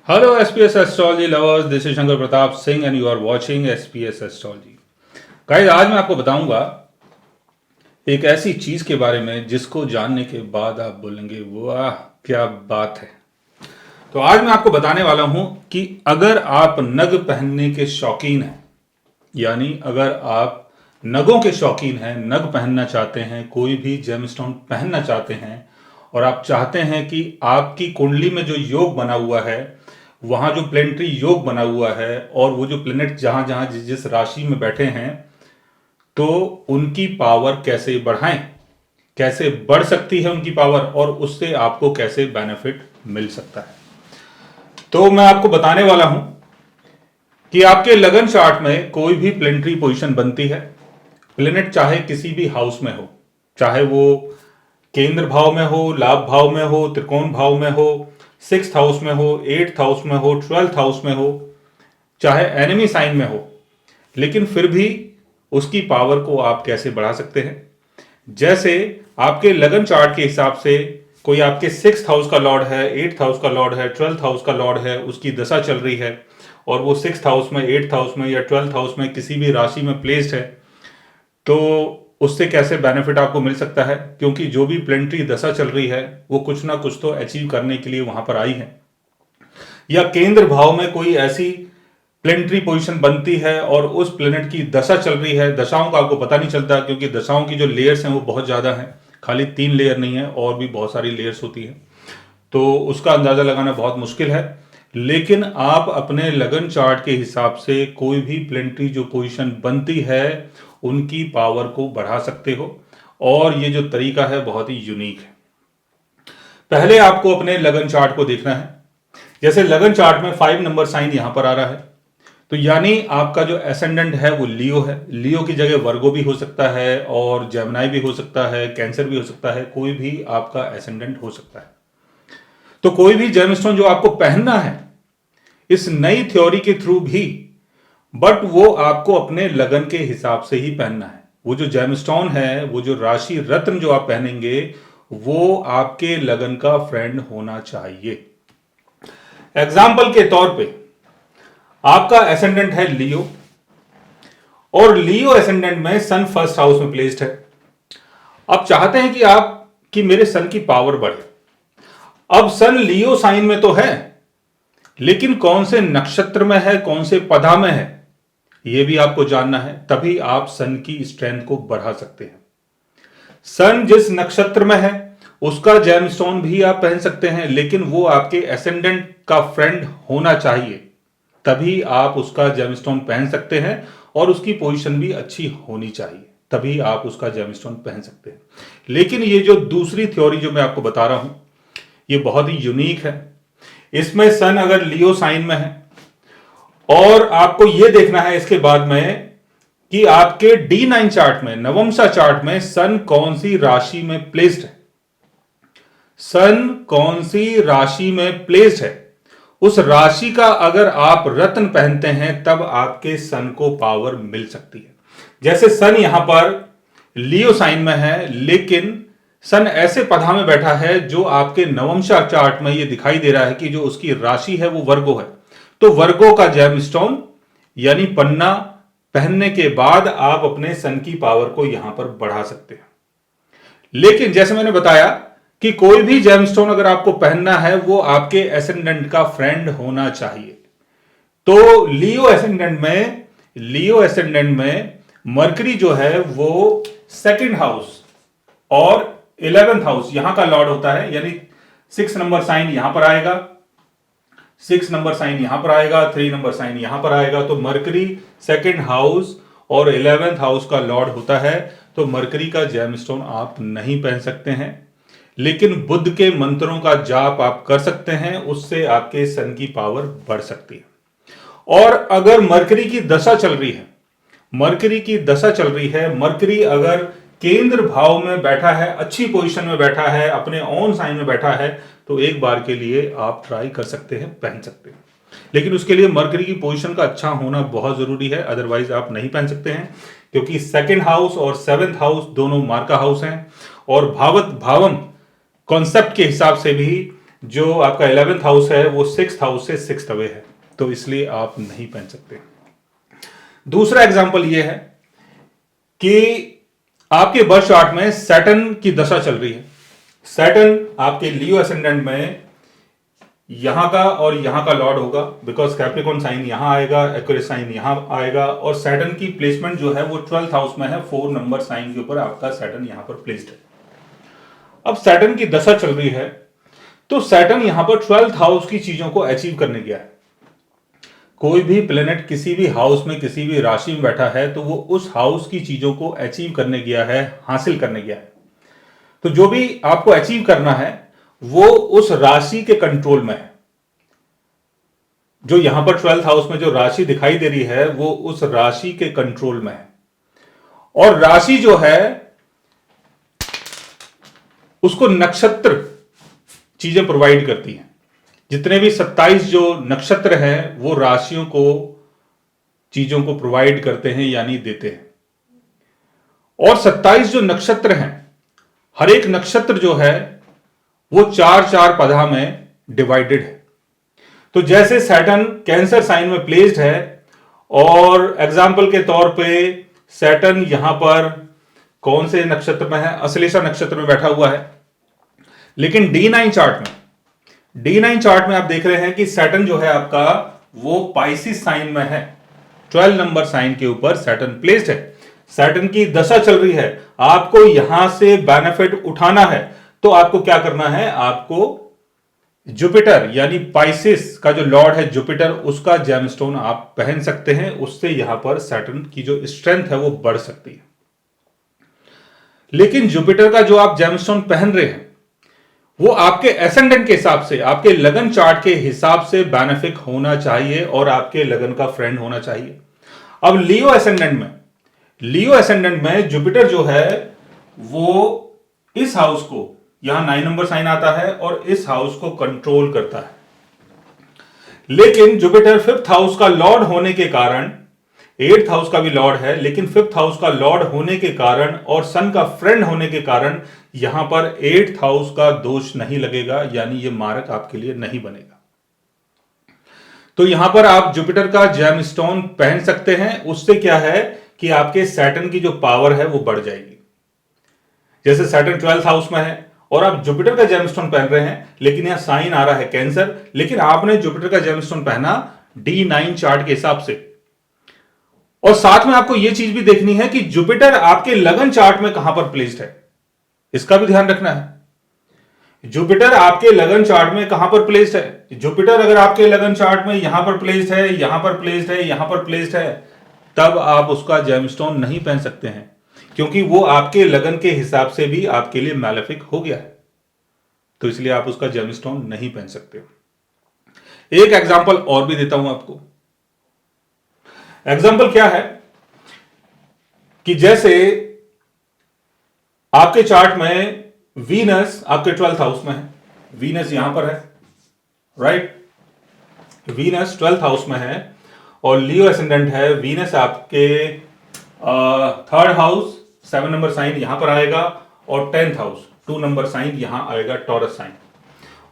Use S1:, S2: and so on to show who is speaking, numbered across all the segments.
S1: Hello SPS Astrology lovers, this is Shankar Pratap Singh and you are watching SPS Astrology. Guys आज मैं आपको बताऊंगा एक ऐसी चीज के बारे में जिसको जानने के बाद आप बोलेंगे वाह क्या बात है। तो आज मैं आपको बताने वाला हूं कि अगर आप नग पहनने के शौकीन हैं, यानी अगर आप नगों के शौकीन हैं, नग पहनना चाहते हैं, कोई भी जेमस्टोन पहनना चाहते हैं और आप चाहते हैं कि आपकी कुंडली में जो योग बना हुआ है, वहां जो प्लेनेटरी योग बना हुआ है और वो जो प्लेनेट जहां जहां जिस जिस राशि में बैठे हैं, तो उनकी पावर कैसे बढ़ाएं, कैसे बढ़ सकती है उनकी पावर और उससे आपको कैसे बेनिफिट मिल सकता है। तो मैं आपको बताने वाला हूं कि आपके लगन चार्ट में कोई भी प्लेनेटरी पोजीशन बनती है, प्लेनेट चाहे किसी भी हाउस में हो, चाहे वो केंद्र भाव में हो, लाभ भाव में हो, त्रिकोण भाव में हो, 6th हाउस में हो, 8th हाउस में हो, 12th हाउस में हो, चाहे एनिमी साइन में हो, लेकिन फिर भी उसकी पावर को आप कैसे बढ़ा सकते हैं। जैसे आपके लगन चार्ट के हिसाब से कोई आपके 6th हाउस का लॉर्ड है, 8th हाउस का लॉर्ड है, 12th हाउस का लॉर्ड है, उसकी दशा चल रही है और वो 6th हाउस में, 8th हाउस में या 12th हाउस में किसी भी राशि में प्लेस्ड है, तो उससे कैसे बेनिफिट आपको मिल सकता है। क्योंकि जो भी प्लेनेटरी दशा चल रही है वो कुछ ना कुछ तो अचीव करने के लिए वहां पर आई है, या केंद्र भाव में कोई ऐसी प्लेनेटरी पोजीशन बनती है और उस प्लेनेट की दशा चल रही है। दशाओं का आपको पता नहीं चलता क्योंकि दशाओं की जो लेयर्स हैं वो बहुत ज़्यादा हैं, खाली 3 लेयर नहीं है और भी बहुत सारी लेयर्स होती हैं, तो उसका अंदाज़ा लगाना बहुत मुश्किल है। लेकिन आप अपने लगन चार्ट के हिसाब से कोई भी प्लेनेटरी जो पोजीशन बनती है उनकी पावर को बढ़ा सकते हो और ये जो तरीका है बहुत ही यूनिक है। पहले आपको अपने लगन चार्ट को देखना है। जैसे लगन चार्ट में 5 नंबर साइन यहां पर आ रहा है, तो यानी आपका जो एसेंडेंट है वो लियो है। लियो की जगह वर्गो भी हो सकता है और जेमिनी भी हो सकता है, कैंसर भी हो सकता है, कोई भी आपका एसेंडेंट हो सकता है। तो कोई भी जेमस्टोन जो आपको पहनना है इस नई थ्योरी के थ्रू भी, बट वो आपको अपने लगन के हिसाब से ही पहनना है। वो जो जेमस्टोन है, वो जो राशि रत्न जो आप पहनेंगे वो आपके लगन का फ्रेंड होना चाहिए। एग्जाम्पल के तौर पे आपका एसेंडेंट है लियो और लियो एसेंडेंट में सन 1st हाउस में प्लेस्ड है। अब चाहते हैं कि मेरे सन की पावर बढ़े। अब सन लियो साइन में तो है, लेकिन कौन से नक्षत्र में है, कौन से पदा में है, यह भी आपको जानना है। तभी आप सन की स्ट्रेंथ को बढ़ा सकते हैं। सन जिस नक्षत्र में है उसका जेमस्टोन भी आप पहन सकते हैं, लेकिन वो आपके एसेंडेंट का फ्रेंड होना चाहिए, तभी आप उसका जेमस्टोन पहन सकते हैं और उसकी पोजीशन भी अच्छी होनी चाहिए, तभी आप उसका जेमस्टोन पहन सकते हैं। लेकिन ये जो दूसरी थ्योरी जो मैं आपको बता रहा हूं ये बहुत ही यूनिक है। इसमें सन अगर लियो साइन में है और आपको यह देखना है इसके बाद में कि आपके D9 चार्ट में, नवमसा चार्ट में सन कौन सी राशि में प्लेस्ड है। सन कौन सी राशि में प्लेस्ड है, उस राशि का अगर आप रत्न पहनते हैं तब आपके सन को पावर मिल सकती है। जैसे सन यहां पर लियो साइन में है, लेकिन सन ऐसे पदा में बैठा है जो आपके नवमशा चार्ट में यह दिखाई दे रहा है कि जो उसकी राशि है वो वर्गो है। तो वर्गो का जेमस्टोन यानी पन्ना पहनने के बाद आप अपने सन की पावर को यहां पर बढ़ा सकते हैं। लेकिन जैसे मैंने बताया कि कोई भी जेमस्टोन अगर आपको पहनना है वो आपके एसेंडेंट का फ्रेंड होना चाहिए। तो लियो एसेंडेंट में मरकरी जो है वो 2nd हाउस और 11th हाउस यहां का लॉर्ड होता है, यानी 6 नंबर साइन यहां पर आएगा, 6 नंबर साइन यहां पर आएगा, 3 नंबर साइन यहां पर आएगा। तो मरकरी 2nd हाउस और 11th हाउस का लॉर्ड होता है। तो मरकरी का जेमस्टोन आप नहीं पहन सकते हैं, लेकिन बुध के मंत्रों का जाप आप कर सकते हैं, उससे आपके सन की पावर बढ़ सकती है। और अगर मरकरी की दशा चल रही है, मरकरी अगर केंद्र भाव में बैठा है, अच्छी पोजीशन में बैठा है, अपने ओन साइन में बैठा है, तो एक बार के लिए आप ट्राई कर सकते हैं, पहन सकते हैं। लेकिन उसके लिए मरकरी की पोजीशन का अच्छा होना बहुत जरूरी है, अदरवाइज आप नहीं पहन सकते हैं। क्योंकि 2nd हाउस और 7th हाउस दोनों मार्का हाउस हैं और भावम कॉन्सेप्ट के हिसाब से भी जो आपका 11th हाउस है वो 6th हाउस से 6th अवे है, तो इसलिए आप नहीं पहन सकते। दूसरा एग्जाम्पल ये है कि आपके बर्थ चार्ट में सैटर्न की दशा चल रही है। सैटर्न आपके लियो एसेंडेंट में यहां का और यहां का लॉर्ड होगा, बिकॉज कैप्रिकॉन साइन यहां आएगा, एक्वेरियस साइन यहां आएगा, और सैटर्न की प्लेसमेंट जो है वो 12th हाउस में है, 4 नंबर साइन के ऊपर आपका सैटर्न यहां पर प्लेस्ड है। अब सैटर्न की दशा चल रही है, तो सैटर्न यहां पर 12th हाउस की चीजों को अचीव करने गया है। कोई भी प्लेनेट किसी भी हाउस में किसी भी राशि में बैठा है तो वो उस हाउस की चीजों को अचीव करने गया है, हासिल करने गया है। तो जो भी आपको अचीव करना है वो उस राशि के कंट्रोल में है। जो यहां पर 12th हाउस में जो राशि दिखाई दे रही है वो उस राशि के कंट्रोल में है, और राशि जो है उसको नक्षत्र चीजें प्रोवाइड करती हैं। जितने भी 27 जो नक्षत्र हैं वो राशियों को चीजों को प्रोवाइड करते हैं, यानी देते हैं। और 27 जो नक्षत्र हैं, हर एक नक्षत्र जो है वो 4-4 पदा में डिवाइडेड है। तो जैसे सैटर्न कैंसर साइन में प्लेस्ड है, और एग्जाम्पल के तौर पे सैटर्न यहां पर कौन से नक्षत्र में है, अश्लेषा नक्षत्र में बैठा हुआ है। लेकिन D9 चार्ट में आप देख रहे हैं कि सैटर्न जो है आपका वो पाइसिस साइन में है, 12 नंबर साइन के ऊपर सैटर्न प्लेस्ड है। सैटर्न की दशा चल रही है, आपको यहां से बेनिफिट उठाना है, तो आपको क्या करना है, आपको जुपिटर यानी पाइसिस का जो लॉर्ड है जुपिटर, उसका जेमस्टोन आप पहन सकते हैं। उससे यहां पर सैटर्न की जो स्ट्रेंथ है वो बढ़ सकती है। लेकिन जुपिटर का जो आप जेमस्टोन पहन रहे हैं वो आपके एसेंडेंट के हिसाब से, आपके लगन चार्ट के हिसाब से बेनिफिक होना चाहिए और आपके लगन का फ्रेंड होना चाहिए। अब लियो एसेंडेंट में जुपिटर जो है वो इस हाउस को, यहां 9 नंबर साइन आता है और इस हाउस को कंट्रोल करता है। लेकिन जुपिटर 5th हाउस का लॉर्ड होने के कारण, 8th हाउस का भी लॉर्ड है, लेकिन 5th हाउस का लॉर्ड होने के कारण और सन का फ्रेंड होने के कारण यहां पर 8th हाउस का दोष नहीं लगेगा, यानी यह मारक आपके लिए नहीं बनेगा। तो यहां पर आप जुपिटर का जेमस्टोन पहन सकते हैं। उससे क्या है कि आपके सैटर्न की जो पावर है वो बढ़ जाएगी। जैसे सैटर्न 12th हाउस में है और आप जुपिटर का जेमस्टोन पहन रहे हैं, लेकिन यहां साइन आ रहा है कैंसर, लेकिन आपने जुपिटर का जेमस्टोन पहना D9 चार्ट के हिसाब से। और साथ में आपको यह चीज भी देखनी है कि जुपिटर आपके लगन चार्ट में कहां पर प्लेस्ड है, इसका भी ध्यान रखना है। जुपिटर आपके लगन चार्ट में कहां पर प्लेस्ड है। जुपिटर अगर आपके लगन चार्ट में यहां पर प्लेस्ड है, यहां पर प्लेस्ड है, यहां पर प्लेस्ड है, तब आप उसका जेमस्टोन नहीं पहन सकते हैं, क्योंकि वो आपके लगन के हिसाब से भी आपके लिए मैलेफिक हो गया है। तो इसलिए आप उसका जेमस्टोन नहीं पहन सकते। एक एग्जांपल और भी देता हूं आपको। एग्जांपल क्या है कि जैसे आपके चार्ट में वीनस आपके 12th हाउस में है, वीनस यहां पर है, राइट। वीनस 12th हाउस में है और लियो एसेंडेंट है। वीनस आपके 3rd हाउस 7 नंबर साइन यहां पर आएगा, और 10th हाउस 2 नंबर साइन यहां आएगा, टॉरस साइन।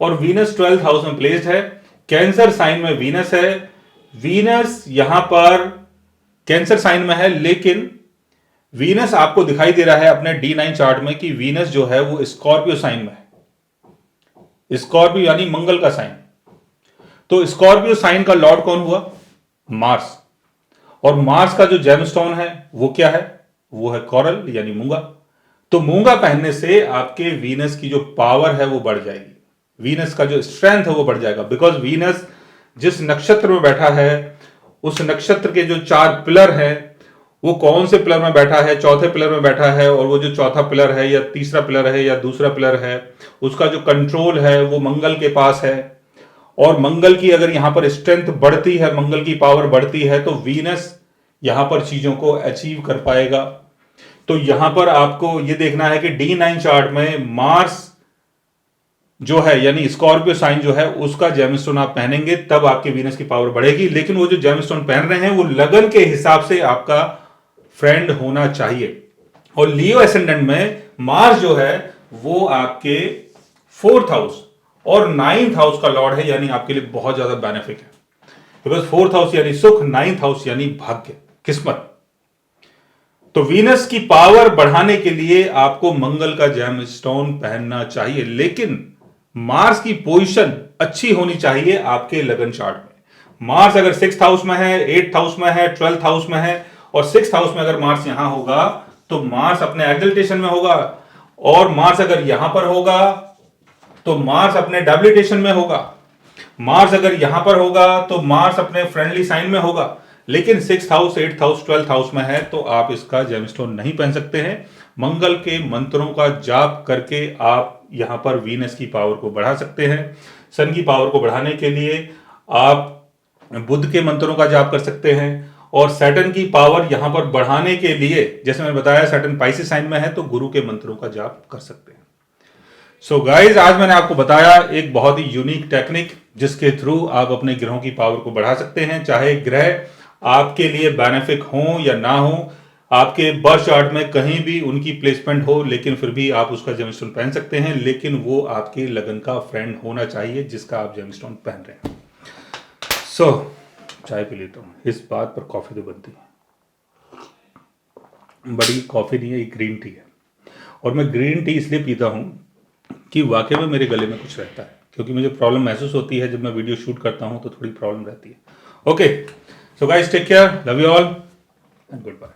S1: और वीनस 12th हाउस में प्लेस्ड है, कैंसर साइन में वीनस है। वीनस यहां पर कैंसर साइन में है, लेकिन वीनस आपको दिखाई दे रहा है अपने D9 चार्ट में कि वीनस जो है वो स्कॉर्पियो साइन में है। स्कॉर्पियो यानी मंगल का साइन। तो स्कॉर्पियो साइन का लॉर्ड कौन हुआ, मार्स। और मार्स का जो जेमस्टोन है वो क्या है, वो है कोरल यानी मूंगा। तो मूंगा पहनने से आपके वीनस की जो पावर है वो बढ़ जाएगी, वीनस का जो स्ट्रेंथ है वो बढ़ जाएगा। बिकॉज वीनस जिस नक्षत्र में बैठा है उस नक्षत्र के जो 4 पिलर हैं, वो कौन से पिलर में बैठा है, चौथे पिलर में बैठा है, और वो जो चौथा पिलर है या तीसरा पिलर है या दूसरा पिलर है, उसका जो कंट्रोल है वो मंगल के पास है। और मंगल की अगर यहां पर स्ट्रेंथ बढ़ती है, मंगल की पावर बढ़ती है, तो वीनस यहां पर चीजों को अचीव कर पाएगा। तो यहां पर आपको यह देखना है कि D9 चार्ट में मार्स जो है यानी स्कॉर्पियो साइन जो है उसका जेमस्टोन आप पहनेंगे, तब आपके वीनस की पावर बढ़ेगी। लेकिन वो जो जेमस्टोन पहन रहे हैं वो लगन के हिसाब से आपका फ्रेंड होना चाहिए। और लियो एसेंडेंट में मार्स जो है वो आपके 4th हाउस और 9th हाउस का लॉर्ड है, यानी आपके लिए बहुत ज्यादा बेनिफिट है। बिकॉज 4th हाउस यानी सुख, 9th हाउस यानी भाग्य, किस्मत। तो वीनस की पावर बढ़ाने के लिए आपको मंगल का जेम स्टोन पहनना चाहिए, लेकिन मार्स की पोजीशन अच्छी होनी चाहिए आपके लगन चार्ट में। मार्स अगर 6th हाउस में है, 8th हाउस में है, 12th हाउस में है, और 6th हाउस में अगर मार्स यहां होगा तो मार्स अपने एक्सल्टेशन में होगा, और मार्स अगर यहां पर होगा तो मार्स अपने डेबिलिटेशन में होगा। मार्स अगर यहां पर होगा तो मार्स अपने फ्रेंडली साइन में होगा। लेकिन 6th house, 8th house, 12th house में है तो आप इसका जेमस्टोन नहीं पहन सकते हैं। मंगल के मंत्रों का जाप करके आप यहां पर वीनस की पावर को बढ़ा सकते हैं। सन की पावर को बढ़ाने के लिए आप बुध के मंत्रों का जाप कर सकते हैं, और सैटर्न की पावर यहां पर बढ़ाने के लिए, जैसे मैंने बताया सैटर्न पाइसिस साइन में है, तो गुरु के मंत्रों का जाप कर सकते हैं। सो गाइज, आज मैंने आपको बताया एक बहुत ही यूनिक टेक्निक जिसके थ्रू आप अपने ग्रहों की पावर को बढ़ा सकते हैं। चाहे ग्रह आपके लिए बेनिफिक हो या ना हो, आपके बर्थ चार्ट में कहीं भी उनकी प्लेसमेंट हो, लेकिन फिर भी आप उसका जेमस्टोन पहन सकते हैं। लेकिन वो आपके लगन का फ्रेंड होना चाहिए जिसका आप जेमस्टोन पहन रहे हैं। सो चाय पी लेता हूँ, इस बात पर कॉफी तो बनती है, बड़ी कॉफी नहीं है, ये ग्रीन टी है। और मैं ग्रीन टी इसलिए पीता हूँ कि वाकई में मेरे गले में कुछ रहता है, क्योंकि मुझे प्रॉब्लम महसूस होती है जब मैं वीडियो शूट करता हूँ तो थोड़ी प्रॉब्लम रहती है। Okay, so guys, take care, love you all and good bye.